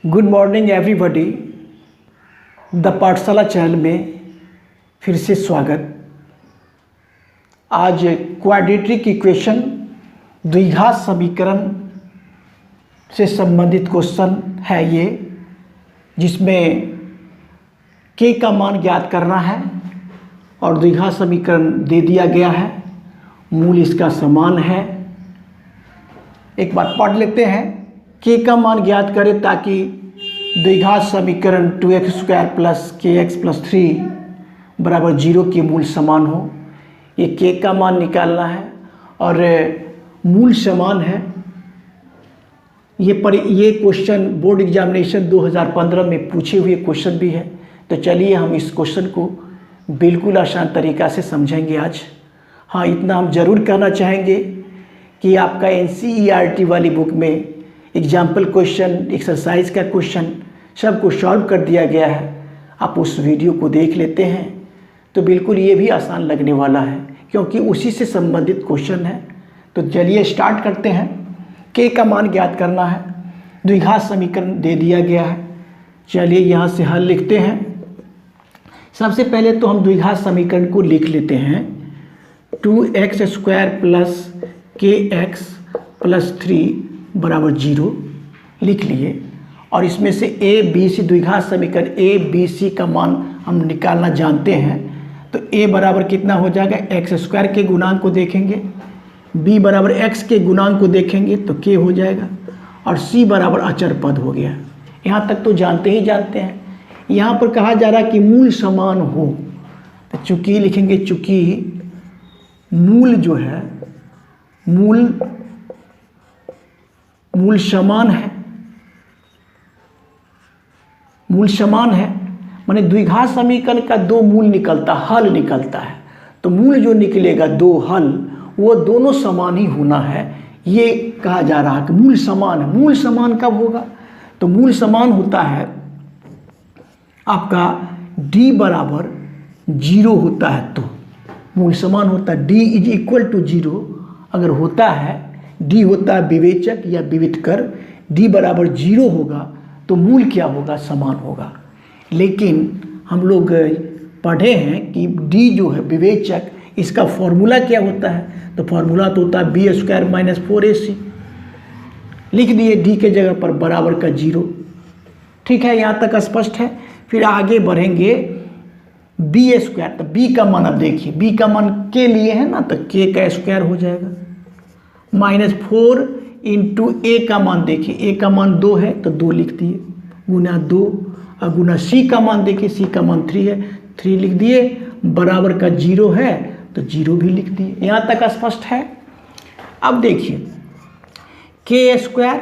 Good morning everybody. The पाठशाला channel में फिर से स्वागत। आज क्वाड्रेटिक इक्वेशन द्विघात समीकरण से संबंधित क्वेश्चन है ये, जिसमें k का मान ज्ञात करना है और द्विघात समीकरण दे दिया गया है, मूल इसका समान है। एक बार पढ़ लेते हैं। k का मान ज्ञात करें ताकि द्विघात समीकरण 2x² प्लस kx प्लस 3 बराबर 0 के मूल समान हो। ये k का मान निकालना है और मूल समान है। ये क्वेश्चन बोर्ड एग्जामिनेशन 2015 में पूछे हुए क्वेश्चन भी है। तो चलिए हम इस क्वेश्चन को बिल्कुल आसान तरीक़ा से समझेंगे आज। हाँ, इतना हम ज़रूर कहना चाहेंगे कि आपका NCERT वाली बुक में एग्जाम्पल क्वेश्चन, एक्सरसाइज का क्वेश्चन सब कुछ सॉल्व कर दिया गया है। आप उस वीडियो को देख लेते हैं तो बिल्कुल ये भी आसान लगने वाला है, क्योंकि उसी से संबंधित क्वेश्चन है। तो चलिए स्टार्ट करते हैं। k का मान ज्ञात करना है, द्विघात समीकरण दे दिया गया है। चलिए यहाँ से हल लिखते हैं। सबसे पहले तो हम द्विघात समीकरण को लिख लेते हैं। 2x² प्लस kx प्लस 3 बराबर 0 लिख लिए। और इसमें से a b c द्विघात समीकरण a b c का मान हम निकालना जानते हैं। तो a बराबर कितना हो जाएगा, x² के गुणांक को देखेंगे, b बराबर x के गुणांक को देखेंगे तो k हो जाएगा, और c बराबर अचर पद हो गया। यहाँ तक तो जानते ही जानते हैं। यहाँ पर कहा जा रहा है कि मूल समान हो, तो चूँकि लिखेंगे, चूँकि मूल जो है मूल समान है। मूल समान है माने द्विघात समीकरण का दो मूल निकलता, हल निकलता है। तो मूल जो निकलेगा, दो हल, वो दोनों समान ही होना है। ये कहा जा रहा है कि मूल समान है। मूल समान कब होगा, तो मूल समान होता है आपका d बराबर 0 होता है। तो मूल समान होता है d इज इक्वल टू 0 अगर होता है। d होता है विवेचक या विविधकर, d बराबर 0 होगा तो मूल क्या होगा, समान होगा। लेकिन हम लोग पढ़े हैं कि d जो है विवेचक, इसका फॉर्मूला क्या होता है, तो फॉर्मूला तो होता है b² माइनस 4ac। लिख दिए d के जगह पर बराबर का 0। ठीक है, यहाँ तक स्पष्ट है। फिर आगे बढ़ेंगे b²। तो b का मान अब देखिए, b का मान के लिए है ना, तो k का स्क्वायर हो जाएगा माइनस 4 इंटू a का मान देखिए, a का मान 2 है तो 2 लिख दिए, गुना 2, और गुना c का मान देखिए, c का मान 3 है, 3 लिख दिए, बराबर का 0 है तो 0 भी लिख दिए। यहाँ तक स्पष्ट है। अब देखिए k²,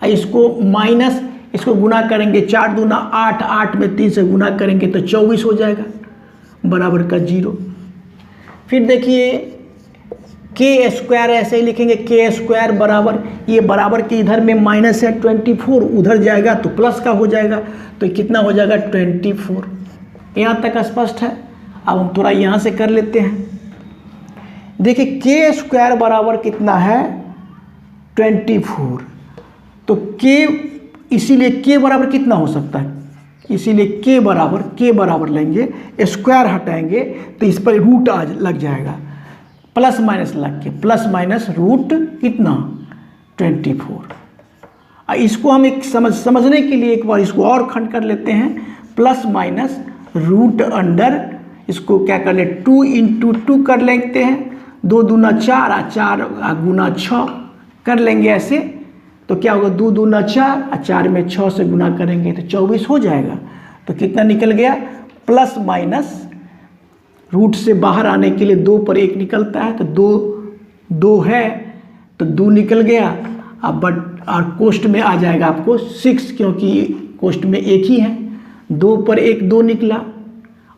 इसको माइनस, इसको गुना करेंगे 4 दूना 8, 8 में 3 से गुना करेंगे तो 24 हो जाएगा, बराबर का 0। फिर देखिए k² ऐसे ही लिखेंगे, k² बराबर, ये बराबर के इधर में माइनस है 24, उधर जाएगा तो प्लस का हो जाएगा, तो कितना हो जाएगा 24। यहाँ तक स्पष्ट है। अब हम थोड़ा यहाँ से कर लेते हैं। देखिए k² बराबर कितना है 24, तो k, इसीलिए k बराबर कितना हो सकता है, इसीलिए k बराबर लेंगे, स्क्वायर हटाएंगे तो इस पर रूट आज लग जाएगा, प्लस माइनस लग के, प्लस माइनस रूट कितना 24। इसको हम एक समझने के लिए एक बार इसको और खंड कर लेते हैं। प्लस माइनस रूट अंडर, इसको क्या कर ले, 2 इंटू 2 कर लेते हैं, 2 दूना 4, 4 गुना 6 कर लेंगे ऐसे, तो क्या होगा 2 दूना 4, 4 में 6 से गुना करेंगे तो 24 हो जाएगा। तो कितना निकल गया, प्लस माइनस रूट से बाहर आने के लिए 2 पर 1 निकलता है, तो 2 है तो 2 निकल गया। अब बट और कोष्ट में आ जाएगा आपको 6, क्योंकि कोष्ट में 1 ही है। 2 पर 1 2 निकला,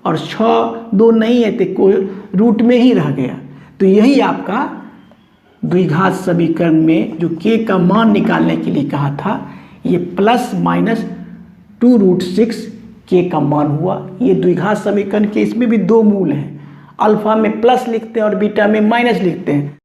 और 6 2 नहीं है तो रूट में ही रह गया। तो यही आपका द्विघात समीकरण में जो k का मान निकालने के लिए कहा था, ये प्लस माइनस 2√6 k का मान हुआ। ये द्विघात समीकरण के, इसमें भी 2 मूल हैं, अल्फा में प्लस लिखते हैं और बीटा में माइनस लिखते हैं।